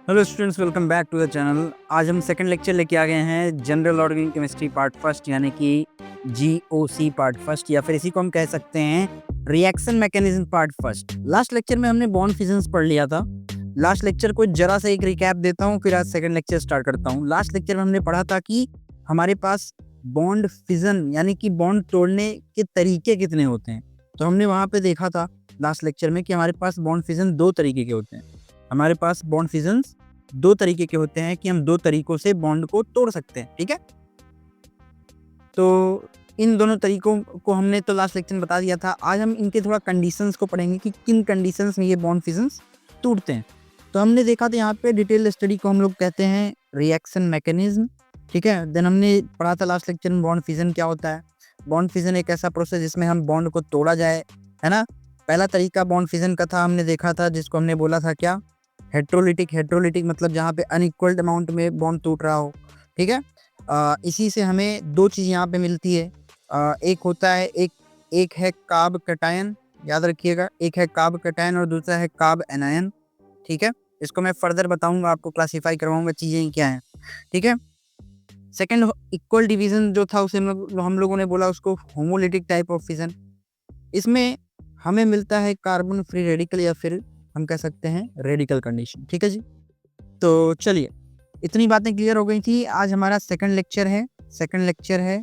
Hello students, welcome back to the channel. आज हम second lecture लेके आ गए हैं general organic chemistry part first, यानी कि जीओसी पार्ट फर्स्ट, या फिर इसी को हम कह सकते हैं reaction mechanism part first. Last lecture में हमने बॉन्ड फिजन्स पढ़ लिया था। लास्ट लेक्चर को जरा सा एक रिकैप देता हूँ, फिर आज सेकंड लेक्चर स्टार्ट करता हूँ। लास्ट लेक्चर में हमने पढ़ा था कि हमारे पास बॉन्ड फिजन यानी कि बॉन्ड तोड़ने के तरीके कितने होते हैं। तो हमने वहाँ पे देखा था लास्ट लेक्चर में कि हमारे पास बॉन्ड फिजन दो तरीके के होते हैं। हमारे पास बॉन्ड फिजन्स दो तरीके के होते हैं कि हम दो तरीकों से बॉन्ड को तोड़ सकते हैं। ठीक है, तो इन दोनों तरीकों को हमने तो लास्ट लेक्चर में बता दिया था। आज हम इनके थोड़ा कंडीशंस को पढ़ेंगे कि किन कंडीशंस में ये बॉन्ड फिजन्स टूटते हैं। तो हमने देखा था यहाँ पे डिटेल स्टडी को हम लोग कहते हैं रिएक्शन मैकेनिज्म। ठीक है, देन हमने पढ़ा था लास्ट लेक्चर में बॉन्ड फिजन क्या होता है। बॉन्ड फिजन एक ऐसा प्रोसेस जिसमें हम बॉन्ड को तोड़ा जाए, है ना। पहला तरीका बॉन्ड फिजन का था, हमने देखा था, जिसको हमने बोला था क्या, हेट्रोलिटिक। हेट्रोलिटिक मतलब जहाँ पे अनइक्वल्ड अमाउंट में बॉन्ड टूट रहा हो। ठीक है, इसी से हमें दो चीज़ यहाँ पे मिलती है। एक होता है एक है कार्ब कैटायन, याद रखिएगा, एक है कार्ब कैटायन और दूसरा है कार्ब एनायन। ठीक है, इसको मैं फर्दर बताऊंगा, आपको क्लासीफाई करवाऊंगा चीज़ें क्या हैं। ठीक है, सेकेंड इक्वल डिवीजन जो था उसे हम लोगों ने बोला उसको होमोलिटिक टाइप ऑफ फिजन। इसमें हमें मिलता है कार्बन फ्री रेडिकल या फिर हम कह सकते हैं रेडिकल कंडीशन। ठीक है जी, तो चलिए इतनी बातें क्लियर हो गई थी। आज हमारा सेकंड लेक्चर है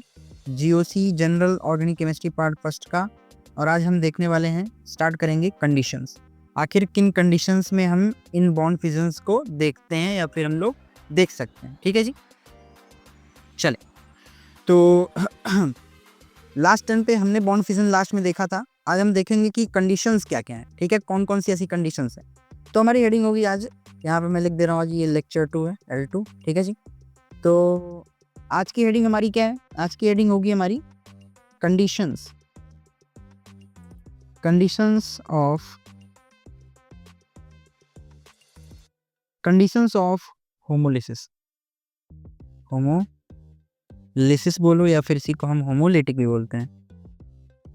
GOC general organic chemistry part first का, और आज हम देखने वाले हैं, स्टार्ट करेंगे कंडीशंस। आखिर किन कंडीशंस में हम इन बॉन्ड फिजन्स को देखते हैं या फिर हम लोग देख सकते हैं। ठीक है जी, चले तो लास्ट टाइम पे हमने बॉन्ड फिजन लास्ट में देखा था। आज हम देखेंगे कि कंडीशंस क्या क्या हैं। ठीक है, कौन कौन सी ऐसी कंडीशंस हैं। तो हमारी हेडिंग होगी आज, यहाँ पे मैं लिख दे रहा हूँ, आज ये लेक्चर 2 है, L2। ठीक है जी, तो आज की हेडिंग हमारी क्या है, आज की हेडिंग होगी हमारी कंडीशंस ऑफ होमोलिसिस। होमोलिसिस बोलो या फिर इसी को हम होमोलिटिक भी बोलते हैं,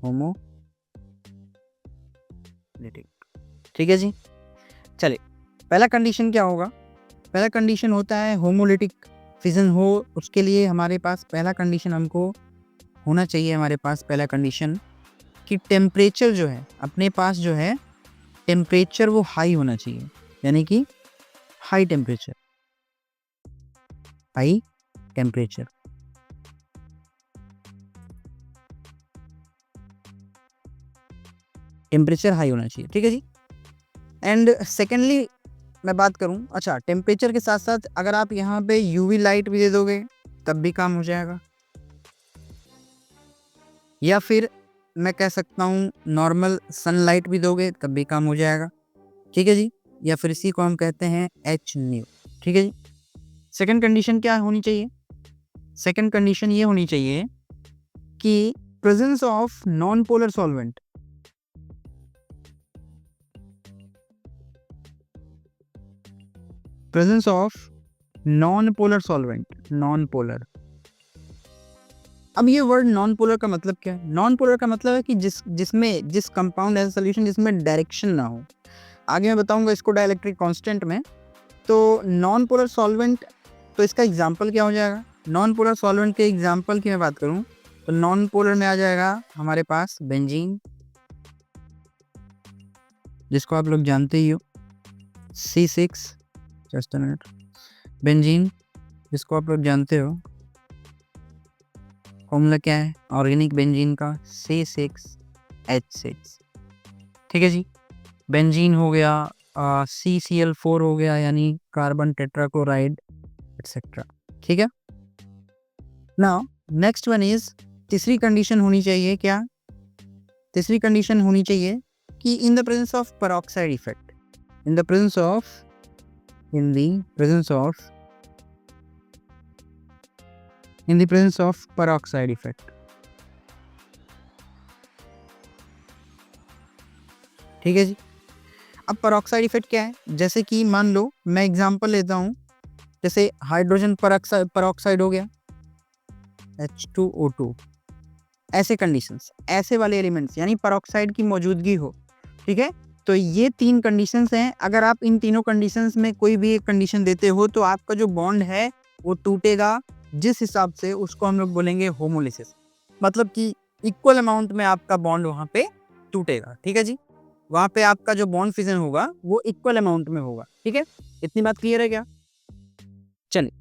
होमोलिटिक। ठीक है जी, चलिए पहला कंडीशन क्या होगा। पहला कंडीशन होता है होमोलिटिक फिजन हो, उसके लिए हमारे पास पहला कंडीशन हमको होना चाहिए, हमारे पास पहला कंडीशन कि टेम्परेचर जो है अपने पास जो है, टेम्परेचर वो हाई होना चाहिए, यानी कि हाई टेम्परेचर हाई होना चाहिए। ठीक है जी, एंड सेकेंडली मैं बात करूं, अच्छा टेम्परेचर के साथ साथ अगर आप यहाँ पे यूवी लाइट भी दे दोगे तब भी काम हो जाएगा, या फिर मैं कह सकता हूँ नॉर्मल सनलाइट भी दोगे तब भी काम हो जाएगा। ठीक है जी, या फिर इसी को हम कहते हैं एच न्यू। ठीक है जी, सेकंड कंडीशन क्या होनी चाहिए, सेकंड कंडीशन ये होनी चाहिए कि presence of non polar solvent, presence of non polar solvent, non polar. अब ये वर्ड नॉन पोलर का मतलब क्या है। नॉन पोलर का मतलब है कि जिस कंपाउंड एज सोल्यूशन जिसमें डायरेक्शन ना हो। आगे मैं बताऊंगा इसको डाइलेक्ट्रिक कांस्टेंट में। तो नॉन पोलर सॉल्वेंट, तो इसका एग्जांपल क्या हो जाएगा। नॉन पोलर सॉल्वेंट के एग्जांपल की मैं बात करूं तो नॉन पोलर में आ जाएगा हमारे पास बेंजीन, जिसको आप लोग जानते ही हो, C6, just a minute, benzene जिसको आप लोग जानते हो, फॉर्मूला क्या है ऑर्गेनिक बेंजीन का, C6H6। ठीक है जी, बेंजीन हो गया, CCl4 हो गया यानी कार्बन टेट्राक्लोराइड एटसेट्रा। ठीक है, नाउ नेक्स्ट वन इज, तीसरी कंडीशन होनी चाहिए क्या, तीसरी कंडीशन होनी चाहिए कि in the presence of peroxide effect, in the presence of peroxide effect. ठीक है जी, अब पेरोक्साइड इफेक्ट क्या है, जैसे कि मान लो मैं एग्जांपल लेता हूं, जैसे हाइड्रोजन पेरोक्साइड हो गया H2O2, ऐसे कंडीशंस, ऐसे वाले एलिमेंट्स यानी पेरोक्साइड की मौजूदगी हो। ठीक है, तो ये 3 कंडीशंस हैं। अगर आप इन तीनों कंडीशंस में कोई भी एक कंडीशन देते हो तो आपका जो बॉन्ड है वो टूटेगा, जिस हिसाब से उसको हम लोग बोलेंगे होमोलिसिस, मतलब कि इक्वल अमाउंट में आपका बॉन्ड वहाँ पे टूटेगा। ठीक है जी, वहाँ पे आपका जो बॉन्ड फिजन होगा वो इक्वल अमाउंट में होगा। ठीक है, इतनी बात क्लियर है क्या? चलिए,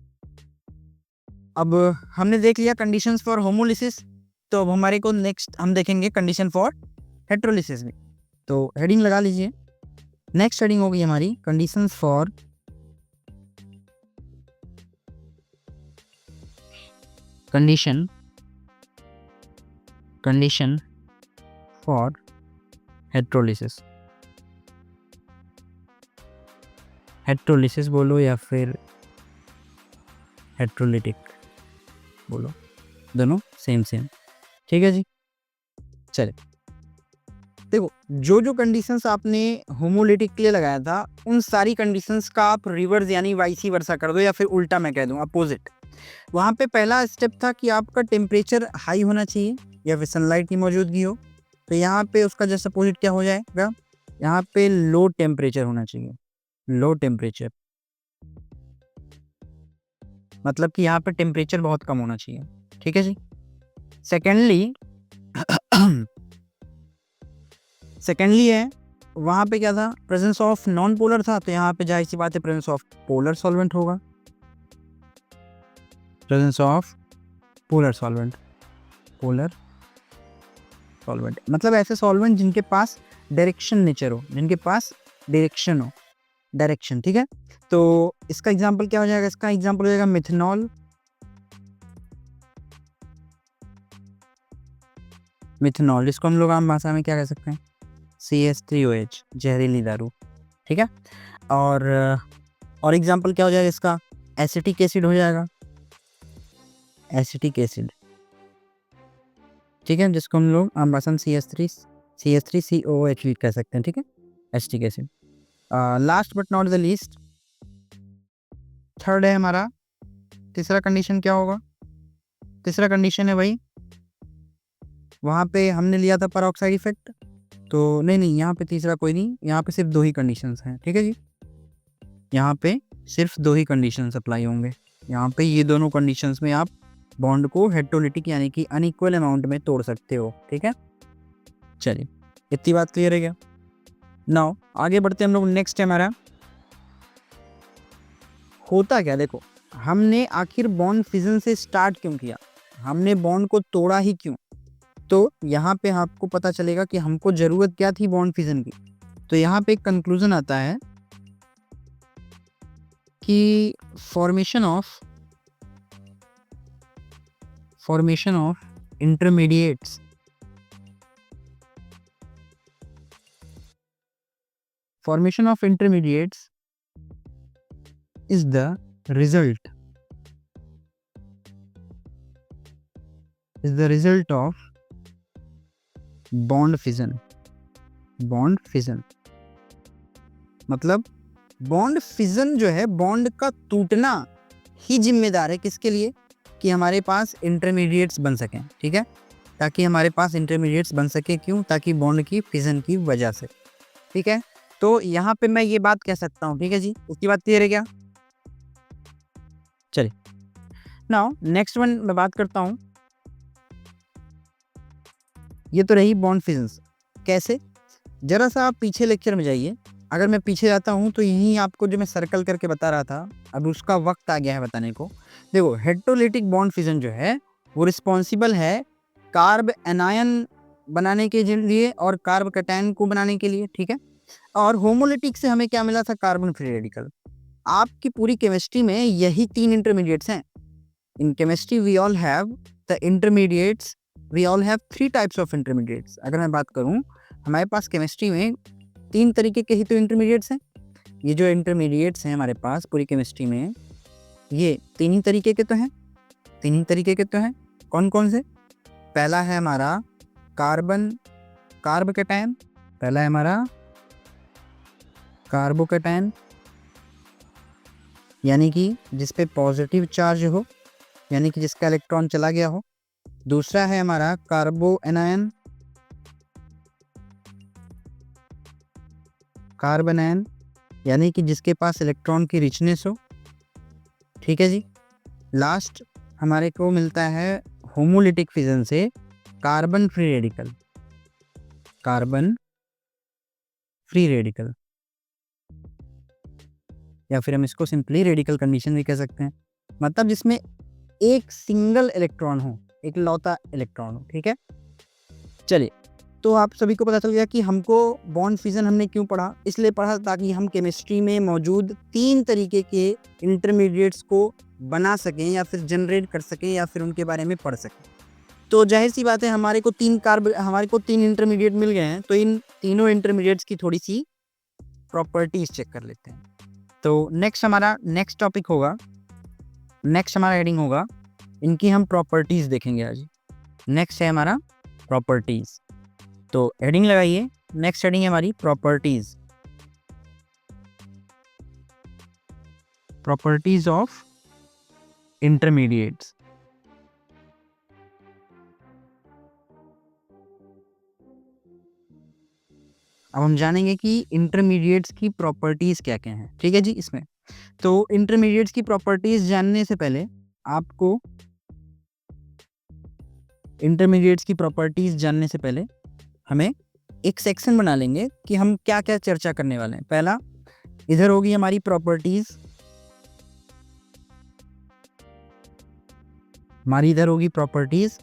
अब हमने देख लिया कंडीशंस फॉर होमोलिसिस, तो अब हमारे को नेक्स्ट हम देखेंगे कंडीशन फॉर हेट्रोलिसिस में। तो हेडिंग लगा लीजिए। नेक्स्ट हेडिंग होगी हमारी कंडीशंस फॉर कंडीशन फॉर हेट्रोलिसिस। हेट्रोलिसिस बोलो या फिर हेट्रोलिटिक बोलो, दोनों सेम। ठीक है जी, चले देखो, जो कंडीशंस आपने होमोलिटिक के लिए लगाया था उन सारी कंडीशंस का आप रिवर्स यानी वाइसी वर्सा कर दो, या फिर उल्टा मैं कह दूं अपोजिट। वहाँ पे पहला स्टेप था कि आपका टेम्परेचर हाई होना चाहिए या फिर सनलाइट की मौजूदगी हो, तो यहाँ पे उसका जैसा अपोजिट क्या हो जाएगा, यहाँ पे लो टेम्परेचर होना चाहिए। लो टेम्परेचर मतलब कि यहाँ पे टेम्परेचर बहुत कम होना चाहिए। ठीक है जी। सेकेंडली है वहाँ पे क्या था, प्रेजेंस ऑफ नॉन पोलर था, तो यहाँ पे जाहिर सी बात है प्रेजेंस ऑफ पोलर सॉल्वेंट होगा। प्रेजेंस ऑफ पोलर सॉल्वेंट मतलब ऐसे सॉल्वेंट जिनके पास डायरेक्शन नेचर हो, जिनके पास डायरेक्शन। ठीक है, तो इसका एग्जांपल क्या हो जाएगा, इसका एग्जांपल हो जाएगा मिथेनॉल, इसको हम लोग आम भाषा में क्या कह सकते हैं, CH3OH, जहरीली दारू। ठीक है, और एग्जांपल क्या हो जाएगा इसका, एसिटिक एसिड हो जाएगा, एसिटिक एसिड। ठीक है, जिसको हम लोग आम भाषा में CH3COOH भी कह सकते हैं। ठीक है, acetic acid. Last but not the least, third है हमारा, तीसरा कंडीशन क्या होगा, तीसरा कंडीशन है भाई, वहाँ पे हमने लिया था परऑक्साइड इफेक्ट, तो नहीं यहाँ पे तीसरा कोई नहीं, यहाँ पे सिर्फ 2 ही कंडीशंस हैं। ठीक है जी, यहाँ पे सिर्फ 2 ही कंडीशंस अप्लाई होंगे। यहाँ पे ये दोनों कंडीशंस में आप बॉन्ड को हेट्रोलिटिक यानी कि अनइक्वल अमाउंट में तोड़ सकते हो। ठीक है, चलिए इतनी बात क्लियर है क्या? नाउ आगे बढ़ते हम लोग, नेक्स्ट है हमारा होता क्या। देखो, हमने आखिर बॉन्ड फिजन से स्टार्ट क्यों किया, हमने बॉन्ड को तोड़ा ही क्यों, तो यहाँ पे आपको पता चलेगा कि हमको ज़रूरत क्या थी बॉन्ड फिजन की। तो यहाँ पे एक कंक्लूजन आता है कि formation of intermediates is the result of bond fission। मतलब बॉन्ड फिजन जो है, बॉन्ड का टूटना ही जिम्मेदार है किसके लिए, कि हमारे पास इंटरमीडिएट्स बन सकें। ठीक है, ताकि हमारे पास इंटरमीडिएट्स बन सके, क्यों, ताकि बॉन्ड की फिजन की वजह से। ठीक है, तो यहाँ पे मैं ये बात कह सकता हूँ। ठीक है जी, उसकी बात क्लियर है क्या? चलिए नाउ नेक्स्ट वन मैं बात करता हूँ, ये तो रही बॉन्ड फिजन्स। कैसे, जरा सा आप पीछे लेक्चर में जाइए। अगर मैं पीछे जाता हूँ तो यहीं आपको जो मैं सर्कल करके बता रहा था, अब उसका वक्त आ गया है बताने को। देखो, हेट्रोलिटिक बॉन्ड फिजन जो है वो रिस्पॉन्सिबल है कार्ब एनायन बनाने के लिए और कार्ब कैटायन को बनाने के लिए। ठीक है, और होमोलिटिक से हमें क्या मिला था, कार्बन फ्री रेडिकल। आपकी पूरी केमिस्ट्री में यही 3 इंटरमीडिएट्स हैं। In chemistry we all have the intermediates, we all have 3 types of intermediates. अगर मैं बात करूं, हमारे पास केमिस्ट्री में 3 तरीके के ही तो इंटरमीडिएट्स हैं। ये जो इंटरमीडिएट्स हैं हमारे पास पूरी केमिस्ट्री में, ये 3 ही तरीके के तो हैं, 3 ही तरीके के तो हैं। कौन कौन से? पहला है हमारा कार्ब कैटायन, पहला है हमारा कार्बोकैटायन, यानी कि जिस पे पॉजिटिव चार्ज हो, यानी कि जिसका इलेक्ट्रॉन चला गया हो। दूसरा है हमारा कार्बो एनायन, कार्बन आयन यानी कि जिसके पास इलेक्ट्रॉन की रिचनेस हो, ठीक है जी। लास्ट हमारे को मिलता है होमोलिटिक फिजन से carbon free radical, carbon free radical, या फिर हम इसको सिंपली रेडिकल कंडीशन भी कह सकते हैं, मतलब जिसमें एक सिंगल इलेक्ट्रॉन हो, एक लौता इलेक्ट्रॉन हो, ठीक है। चलिए, तो आप सभी को पता चल गया कि हमको बॉन्ड फिजन हमने क्यों पढ़ा, इसलिए पढ़ा ताकि हम केमिस्ट्री में मौजूद 3 तरीके के इंटरमीडिएट्स को बना सकें या फिर जनरेट कर सकें या फिर उनके बारे में पढ़ सकें। तो जाहिर सी बात है हमारे को 3 इंटरमीडिएट मिल गए हैं, तो इन तीनों इंटरमीडिएट्स की थोड़ी सी प्रॉपर्टीज चेक कर लेते हैं। तो नेक्स्ट टॉपिक होगा, नेक्स्ट हमारा हेडिंग होगा, इनकी हम प्रॉपर्टीज देखेंगे आज। नेक्स्ट है हमारा प्रॉपर्टीज, तो हेडिंग लगाइए, नेक्स्ट हेडिंग है हमारी प्रॉपर्टीज, प्रॉपर्टीज ऑफ इंटरमीडिएट्स। अब हम जानेंगे कि इंटरमीडिएट्स की प्रॉपर्टीज क्या क्या हैं, ठीक है जी। इसमें तो इंटरमीडिएट्स की प्रॉपर्टीज जानने से पहले आपको इंटरमीडिएट्स की प्रॉपर्टीज जानने से पहले हमें एक सेक्शन बना लेंगे कि हम क्या क्या चर्चा करने वाले हैं। पहला, इधर होगी हमारी प्रॉपर्टीज, हमारी इधर होगी प्रॉपर्टीज,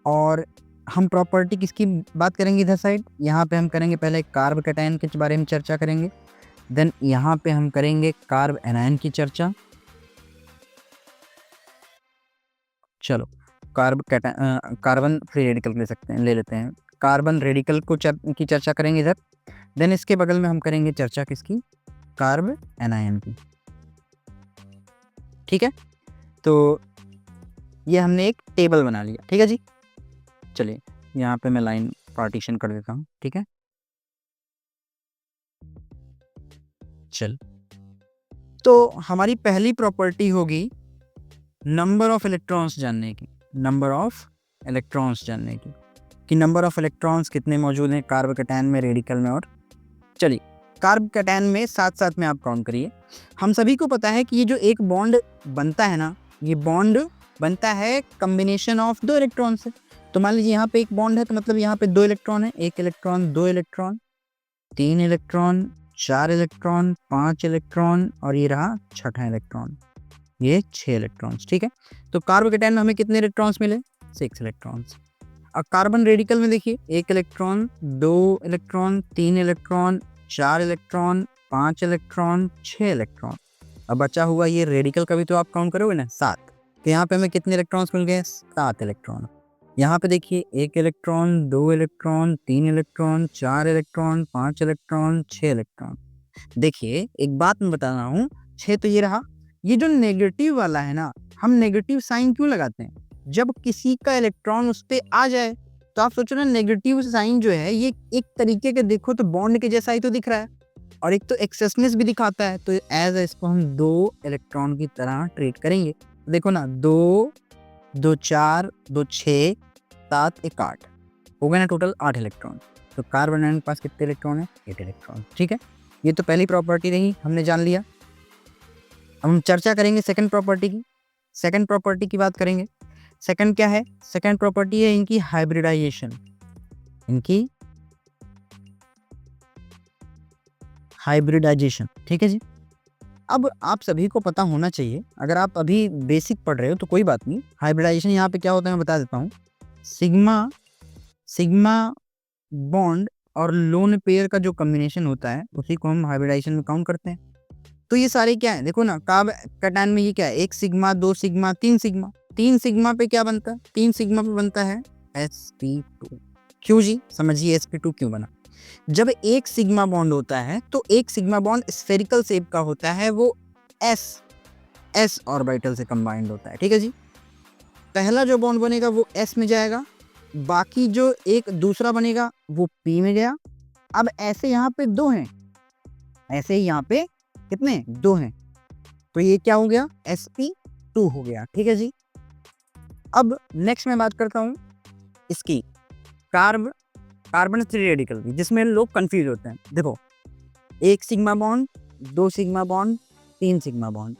और हम प्रॉपर्टी किसकी बात करेंगे इधर साइड, यहाँ पे हम करेंगे पहले कार्ब कैटायन के बारे में चर्चा करेंगे, देन यहाँ पे हम करेंगे कार्ब एनायन की चर्चा। चलो कार्बन फ्री रेडिकल ले लेते हैं, कार्बन रेडिकल की चर्चा करेंगे इधर, देन इसके बगल में हम करेंगे चर्चा किसकी, कार्ब एनायन की, ठीक है। तो ये हमने एक टेबल बना लिया, ठीक है जी। चलिए यहाँ पे मैं लाइन पार्टीशन कर देता हूँ, ठीक है। चल, तो हमारी पहली प्रॉपर्टी होगी नंबर ऑफ इलेक्ट्रॉन्स जानने की, नंबर ऑफ इलेक्ट्रॉन्स जानने की, कि नंबर ऑफ इलेक्ट्रॉन्स कितने मौजूद हैं कार्ब कैटायन में, रेडिकल में। और चलिए कार्ब कैटायन में साथ साथ में आप काउंट करिए। हम सभी को पता है कि ये जो एक बॉन्ड बनता है ना, ये बॉन्ड बनता है कॉम्बिनेशन ऑफ 2 इलेक्ट्रॉन से। तो मान लीजिए यहाँ पे एक बॉन्ड है, तो मतलब यहाँ पे 2 इलेक्ट्रॉन है, 1 electron, 2 electron, 3 electron, 4 electron, 5 electron, और ये रहा छठा इलेक्ट्रॉन, ये 6 इलेक्ट्रॉन्स, ठीक है। तो कार्ब कैटायन में हमें कितने इलेक्ट्रॉन्स मिले, 6 इलेक्ट्रॉन्स। अब कार्बन रेडिकल में देखिए 1 electron, 2 electron, 3 electron, 4 electron, 5 electron, 6 electron. अब बचा हुआ ये रेडिकल का भी तो आप काउंट करोगे ना, 7। तो यहाँ पे हमें कितने इलेक्ट्रॉन्स मिल गए, 7 इलेक्ट्रॉन। यहाँ पे देखिए 1 electron, 2 electron, 3 electron, 4 electron, 5 electron, 6 electron. देखिए एक बात मैं बता रहा हूँ, 6 तो ये रहा। ये जो नेगेटिव वाला है ना, हम नेगेटिव साइन क्यों लगाते हैं, जब किसी का इलेक्ट्रॉन उस पर आ जाए तो आप सोचो ना, नेगेटिव साइन जो है ये एक तरीके के देखो तो बॉन्ड के जैसा ही तो दिख रहा है, और एक तो एक्सेसनेस भी दिखाता है। तो एज इसको हम 2 इलेक्ट्रॉन की तरह ट्रीट करेंगे। देखो ना, 2 2 4 2 6 7 1 8 हो गए ना, टोटल 8 इलेक्ट्रॉन। तो कार्बन के पास कितने इलेक्ट्रॉन है, 8 इलेक्ट्रॉन, ठीक है। ये तो पहली प्रॉपर्टी रही, हमने जान लिया। अब हम चर्चा करेंगे सेकंड प्रॉपर्टी की। सेकंड प्रॉपर्टी की बात करेंगे। सेकंड क्या है, सेकंड प्रॉपर्टी है इनकी हाइब्रिडाइजेशन, इनकी हाइब्रिडाइजेशन, ठीक है जी। अब आप सभी को पता होना चाहिए, अगर आप अभी बेसिक पढ़ रहे हो तो कोई बात नहीं, हाइब्रिडाइजेशन यहाँ पे क्या होता है मैं बता देता हूँ। सिग्मा बॉन्ड और लोन पेयर का जो कॉम्बिनेशन होता है उसी को हम हाइब्रिडाइजेशन में काउंट करते हैं। तो ये सारे क्या है, देखो ना, कार्ब कैटायन में ये क्या है, 1 सिग्मा, 2 सिग्मा, 3 सिग्मा। 3 सिग्मा पे क्या बनता है, 3 सिग्मा पे बनता है sp2। क्यों जी, समझिए sp2 क्यों बना। जब एक सिग्मा बॉन्ड होता है तो एक सिग्मा बॉन्ड स्फेरिकल शेप का होता है, वो s ऑर्बिटल से कंबाइंड होता है, ठीक है जी। पहला जो बॉन्ड बनेगा वो s में जाएगा, बाकी जो एक दूसरा बनेगा वो p में गया। अब ऐसे यहाँ पे 2 हैं, ऐसे ही यहाँ पे कितने, 2 हैं, तो ये क्या हो गया, sp2 हो गया, ठीक है जी। अब नेक्स्ट मैं बात करता हूँ इसकी कार्बन फ्री रेडिकल की, जिसमें लोग कंफ्यूज होते हैं। देखो 1 sigma bond, 2 sigma bond, 3 sigma bond.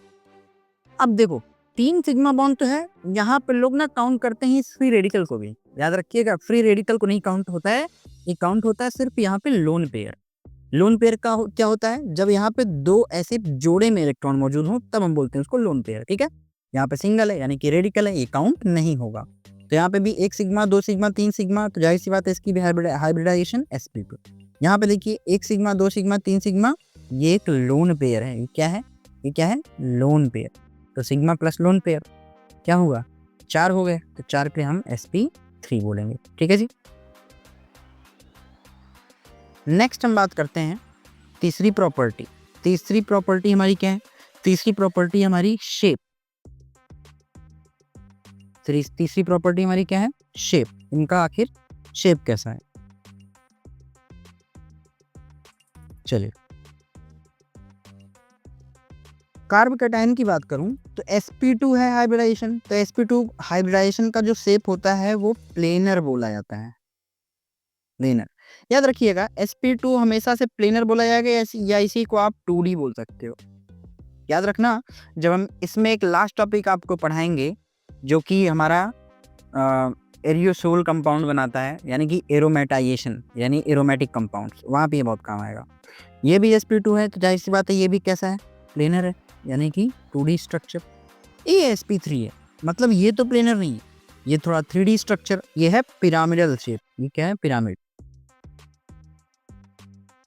अब देखो 3 सिग्मा बॉन्ड तो है, यहाँ पे लोग ना काउंट करते हैं इस फ्री रेडिकल को भी। याद रखिएगा फ्री रेडिकल को नहीं काउंट होता है, ये काउंट होता है सिर्फ यहाँ पे लोन पेयर। लोन पेयर का क्या होता है, जब यहाँ पे 2 ऐसे जोड़े में इलेक्ट्रॉन मौजूद हो तब हम बोलते हैं उसको लोन पेयर, ठीक है। यहाँ पे सिंगल है यानी कि रेडिकल है, ये काउंट नहीं होगा। तो यहाँ पे भी 1 सिग्मा, 2 सिग्मा, 3 सिग्मा, तो जाहिर सी बात है इसकी भी हाइब्रिडाइजेशन sp2। यहाँ पे देखिए 1 सिग्मा, 2 सिग्मा, 3 सिग्मा, ये एक लोन पेयर है। ये क्या है, ये क्या है, लोन पेयर। तो सिग्मा प्लस लोन पेयर क्या हुआ, 4 हो गए, तो 4 पे हम sp3 बोलेंगे, ठीक है जी। नेक्स्ट हम बात करते हैं तीसरी प्रॉपर्टी। तीसरी प्रॉपर्टी हमारी क्या है, तीसरी प्रॉपर्टी हमारी शेप। तीसरी प्रॉपर्टी हमारी क्या है, शेप। इनका आखिर शेप कैसा है, चलिए। कार्ब कैटायन की बात करूं तो sp2 है हाइब्रिडाइजेशन, तो sp2 हाइब्रिडाइजेशन का जो शेप होता है वो प्लेनर बोला जाता है, प्लेनर। याद रखिएगा sp2 हमेशा से प्लेनर बोला जाएगा या इसी को आप 2D बोल सकते हो। याद रखना जब हम इसमें एक लास्ट टॉपिक आपको पढ़ाएंगे जो कि हमारा एरियोसोल कंपाउंड बनाता है, यानी कि एरोमेटाइजेशन यानी एरोमेटिक कंपाउंड्स, वहाँ पे ये बहुत काम आएगा। ये भी sp2 है, तो जाहिर सी बात है ये भी कैसा है, प्लेनर है, यानी कि 2D स्ट्रक्चर। ये sp3 है, मतलब ये तो प्लेनर नहीं है, ये थोड़ा 3D स्ट्रक्चर, ये है पिरामिडल शेप। ये क्या है, पिरामिड,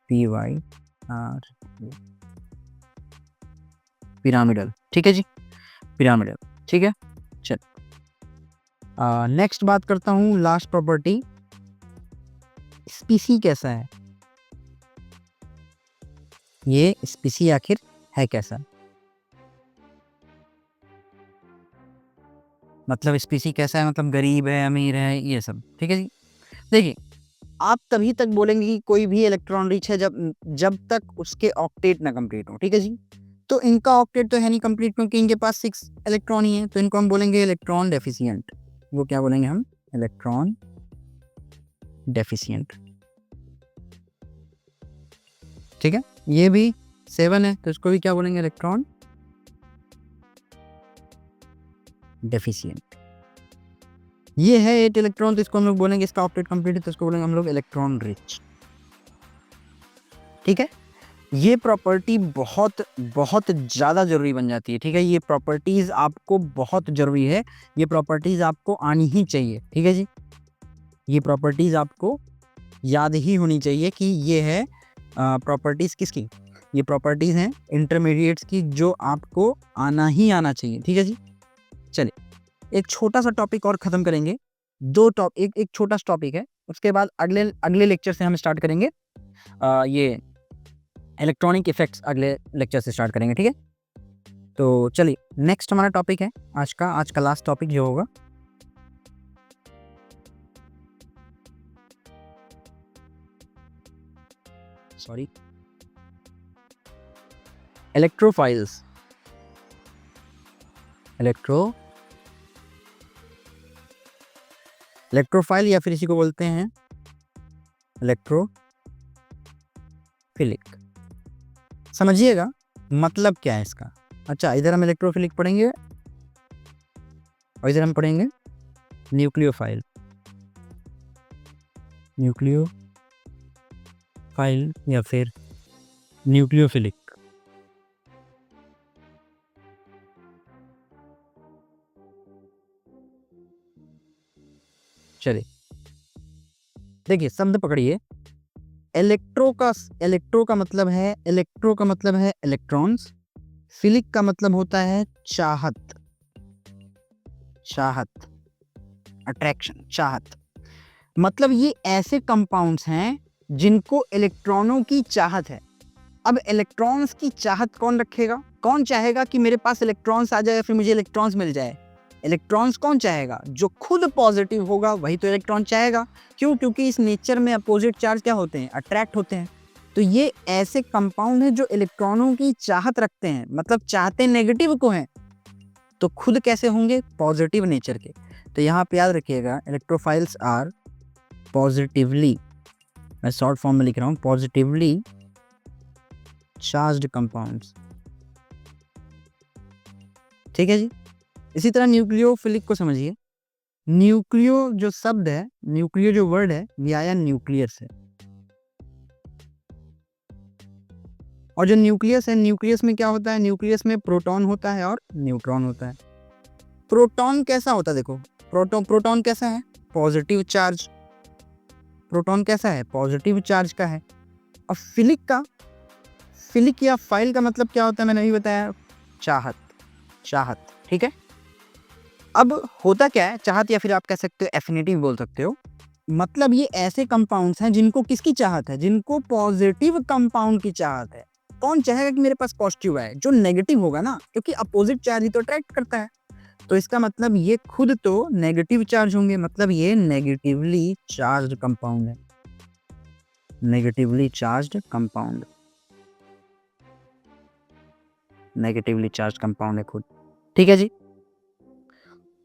PYR, पिरामिडल, ठीक है जी, पिरामिडल, ठीक है। चल नेक्स्ट बात करता हूँ, लास्ट प्रॉपर्टी, स्पीसी कैसा है। ये स्पीसी आखिर है कैसा, मतलब स्पीसी कैसा है, मतलब गरीब है, अमीर है, ये सब, ठीक है जी। देखिए आप तभी तक बोलेंगे कि कोई भी इलेक्ट्रॉन रिच है जब तक उसके ऑक्टेट ना कंप्लीट हो, ठीक है जी। तो इनका ऑक्टेट तो है नहीं कंप्लीट, क्योंकि इनके पास 6 इलेक्ट्रॉन ही है, तो इनको हम बोलेंगे इलेक्ट्रॉन डेफिशिएंट। वो क्या बोलेंगे हम, इलेक्ट्रॉन डेफिशिएंट, ठीक है। ये भी 7 है, तो इसको भी क्या बोलेंगे, इलेक्ट्रॉन डेफिशिएंट। ये है 8 इलेक्ट्रॉन, तो इसको हम लोग बोलेंगे, इसका ऑक्टेट कंप्लीट है तो इसको बोलेंगे हम लोग इलेक्ट्रॉन रिच, ठीक है। ये प्रॉपर्टी बहुत बहुत ज़्यादा ज़रूरी बन जाती है, ठीक है। ये प्रॉपर्टीज़ आपको बहुत ज़रूरी है, ये प्रॉपर्टीज़ आपको आनी ही चाहिए, ठीक है जी। ये प्रॉपर्टीज़ आपको याद ही होनी चाहिए कि ये है प्रॉपर्टीज़ किसकी, ये प्रॉपर्टीज़ हैं इंटरमीडिएट्स की, जो आपको आना ही आना चाहिए, ठीक है जी। चलिए एक छोटा सा टॉपिक और ख़त्म करेंगे, एक छोटा सा टॉपिक है, उसके बाद अगले लेक्चर से हम स्टार्ट करेंगे ये इलेक्ट्रॉनिक इफेक्ट्स, अगले लेक्चर से स्टार्ट करेंगे, ठीक है। तो चलिए नेक्स्ट हमारा टॉपिक है आज का लास्ट टॉपिक जो होगा, सॉरी, इलेक्ट्रोफाइल्स। इलेक्ट्रोफाइल या फिर इसी को बोलते हैं इलेक्ट्रोफिलिक। समझिएगा मतलब क्या है इसका। अच्छा, इधर हम इलेक्ट्रोफिलिक पढ़ेंगे और इधर हम पढ़ेंगे न्यूक्लियोफाइल या फिर न्यूक्लियोफिलिक। चलिए देखिए शब्द पकड़िए, इलेक्ट्रो का मतलब है इलेक्ट्रॉन्स, फिलिक का मतलब होता है चाहत, अट्रैक्शन, चाहत। मतलब ये ऐसे कंपाउंड्स हैं जिनको इलेक्ट्रॉनों की चाहत है। अब इलेक्ट्रॉन्स की चाहत कौन रखेगा, कौन चाहेगा कि मेरे पास इलेक्ट्रॉन्स आ जाए या फिर मुझे इलेक्ट्रॉन्स मिल जाए। इलेक्ट्रॉन्स कौन चाहेगा, जो खुद पॉजिटिव होगा वही तो इलेक्ट्रॉन चाहेगा। क्यों, क्योंकि इस नेचर में अपोजिट चार्ज क्या होते हैं, अट्रैक्ट होते हैं। तो ये ऐसे कंपाउंड हैं जो इलेक्ट्रॉनों की चाहत रखते हैं, मतलब चाहते नेगेटिव को हैं, तो खुद कैसे होंगे, पॉजिटिव नेचर के। तो यहाँ पे याद रखिएगा इलेक्ट्रोफाइल्स आर पॉजिटिवली, मैं शॉर्ट फॉर्म में लिख रहा हूँ, पॉजिटिवली चार्ज्ड कंपाउंड्स। ठीक है जी। इसी तरह न्यूक्लियोफिलिक को समझिए। न्यूक्लियो जो शब्द है, न्यूक्लियो जो वर्ड है, ये आया न्यूक्लियस से। और जो न्यूक्लियस है, न्यूक्लियस में क्या होता है? न्यूक्लियस में प्रोटॉन होता है और न्यूट्रॉन होता है। प्रोटॉन कैसा होता है? देखो, प्रोटॉन कैसा है? Positive charge. प्रोटॉन कैसा है? पॉजिटिव चार्ज का है। और फिलिक या फाइल का मतलब क्या होता है? मैंने अभी बताया, चाहत। ठीक है। अब होता क्या है, चाहत या फिर आप कह सकते हो एफिनिटी बोल सकते हो। मतलब ये ऐसे कंपाउंड्स हैं जिनको किसकी चाहत है? जिनको पॉजिटिव कंपाउंड की चाहत है। कौन चाहेगा कि मेरे पास पॉजिटिव आए? जो नेगेटिव होगा ना, क्योंकि अपोजिट चार्ज ही तो अट्रैक्ट करता है। तो इसका मतलब ये खुद तो नेगेटिव चार्ज होंगे, मतलब ये नेगेटिवली चार्ज्ड कंपाउंड है। नेगेटिवली चार्ज्ड कंपाउंड है खुद। ठीक है जी।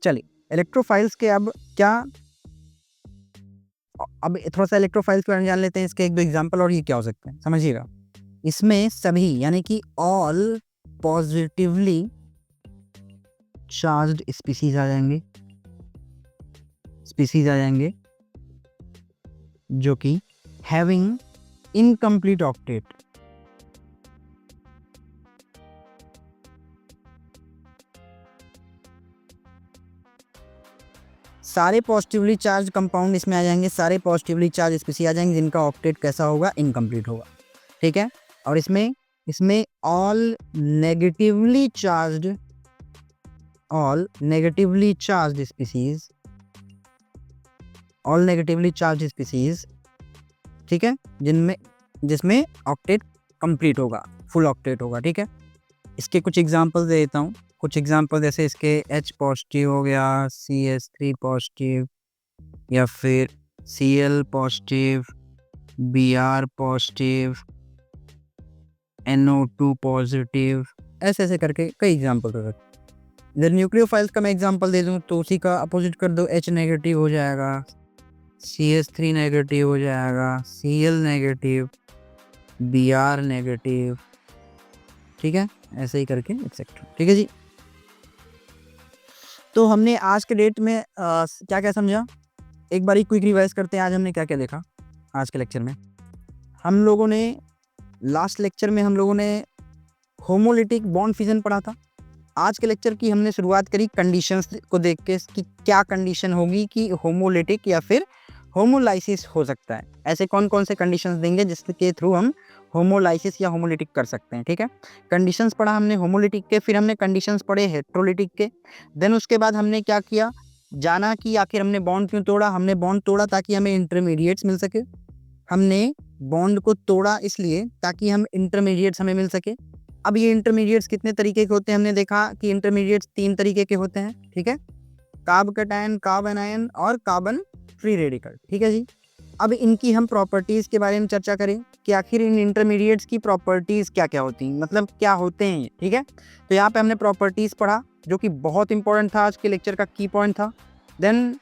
चलिए, इलेक्ट्रोफाइल्स के अब थोड़ा सा इलेक्ट्रोफाइल्स के बारे में जान लेते हैं। इसके एक दो एग्जांपल और ये क्या हो सकते हैं, समझिएगा। इसमें सभी यानी कि ऑल पॉजिटिवली चार्ज्ड स्पीसीज आ जाएंगे जो कि हैविंग इनकम्प्लीट ऑक्टेट। सारे पॉजिटिवली चार्ज कंपाउंड इसमें आ जाएंगे, सारे पॉजिटिवली चार्ज स्पीसीज आ जाएंगे जिनका ऑक्टेट कैसा होगा? इनकम्प्लीट होगा। ठीक है। और इसमें ऑल नेगेटिवली चार्ज स्पीसीज, ठीक है, जिसमें ऑक्टेट कंप्लीट होगा, फुल ऑक्टेट होगा। ठीक है। इसके कुछ एग्जांपल दे देता हूँ। कुछ एग्जांपल जैसे इसके H पॉजिटिव हो गया, CH3 पॉजिटिव, या फिर Cl positive, Br positive, NO2 positive, ऐसे करके कई एग्जांपल हो सकते हैं। इधर न्यूक्लियोफाइल्स का मैं एग्जांपल दे दूं तो उसी का अपोजिट कर दो, H नेगेटिव हो जाएगा, CH3 नेगेटिव हो जाएगा, Cl नेगेटिव, Br नेगेटिव। ठीक है, ऐसे ही करके एक्सेट्रा। ठीक है जी। तो हमने आज के डेट में क्या क्या समझा, एक बार क्विक रिवाइज करते हैं। आज हमने क्या क्या देखा आज के लेक्चर में? हम लोगों ने लास्ट लेक्चर में होमोलिटिक बॉन्ड फिजन पढ़ा था। आज के लेक्चर की हमने शुरुआत करी कंडीशंस को देख के कि क्या कंडीशन होगी कि होमोलिटिक या फिर होमोलाइसिस हो सकता है। ऐसे कौन कौन से कंडीशंस देंगे जिसके थ्रू हम होमोलाइसिस या होमोलिटिक कर सकते हैं। ठीक है। कंडीशंस पढ़ा हमने होमोलिटिक के, फिर हमने कंडीशंस पढ़े हेट्रोलिटिक के। देन उसके बाद हमने क्या किया, जाना कि आखिर हमने बॉन्ड क्यों तोड़ा। हमने बॉन्ड तोड़ा ताकि हमें इंटरमीडिएट्स मिल सके। हमने बॉन्ड को तोड़ा इसलिए ताकि हम इंटरमीडिएट्स हमें मिल सके। अब ये इंटरमीडिएट्स कितने तरीके के होते हैं? हमने देखा कि इंटरमीडिएट्स 3 तरीके के होते हैं। ठीक है। कार्ब कैटायन, कार्ब एनायन और कार्बन फ्री रेडिकल। ठीक है जी। अब इनकी हम प्रॉपर्टीज के बारे में चर्चा करें कि आखिर इन इंटरमीडिएट्स की प्रॉपर्टीज क्या क्या होती हैं, मतलब क्या होते हैं ये। ठीक है। तो यहाँ पे हमने प्रॉपर्टीज पढ़ा जो कि बहुत इंपॉर्टेंट था, आज के लेक्चर का की पॉइंट था। देन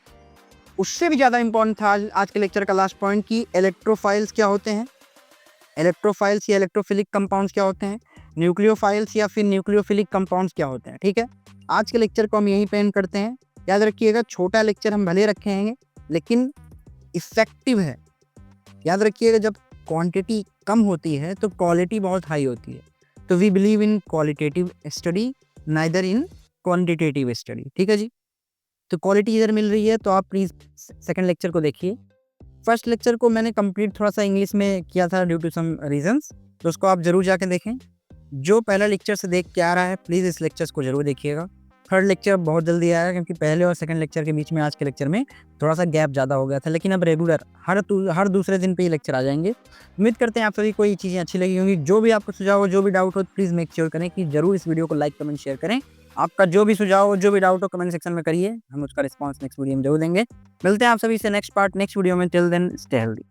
उससे भी ज़्यादा इंपॉर्टेंट था आज के लेक्चर का लास्ट पॉइंट कि इलेक्ट्रोफाइल्स क्या होते हैं, इलेक्ट्रोफाइल्स या इलेक्ट्रोफिलिक कंपाउंड्स क्या होते हैं, न्यूक्लियोफाइल्स या फिर न्यूक्लियोफिलिक कंपाउंड्स क्या होते हैं। ठीक है। आज के लेक्चर को हम यहीं पे एंड करते हैं। याद रखिएगा, छोटा लेक्चर हम भले रखे हैं लेकिन इफेक्टिव है। याद रखिएगा, जब क्वांटिटी कम होती है तो क्वालिटी बहुत हाई होती है। तो we believe in qualitative study neither in quantitative study. ठीक है जी। तो क्वालिटी इधर मिल रही है तो आप प्लीज़ सेकंड लेक्चर को देखिए। फर्स्ट लेक्चर को मैंने कंप्लीट थोड़ा सा इंग्लिश में किया था ड्यू टू सम रीजंस, तो उसको आप जरूर जाके देखें। जो पहला लेक्चर से देख के आ रहा है प्लीज़ इस लेक्चर्स को जरूर देखिएगा। थर्ड लेक्चर बहुत जल्दी आया क्योंकि पहले और सेकंड लेक्चर के बीच में आज के लेक्चर में थोड़ा सा गैप ज़्यादा हो गया था, लेकिन अब रेगुलर हर दूसरे दिन पे ही लेक्चर आ जाएंगे। उम्मीद करते हैं आप सभी को ये चीज़ें अच्छी लगी होंगी। जो भी आपको सुझाव हो, जो भी डाउट हो, प्लीज़ मेक श्योर करें कि जरूर इस वीडियो को लाइक कमेंट शेयर करें। आपका जो भी सुझाव हो, जो भी डाउट हो, कमेंट सेक्शन में करिए, हम उसका रिस्पॉन्स नेक्स्ट वीडियो में जरूर देंगे। मिलते हैं आप सभी से नेक्स्ट वीडियो में। Till then stay healthy.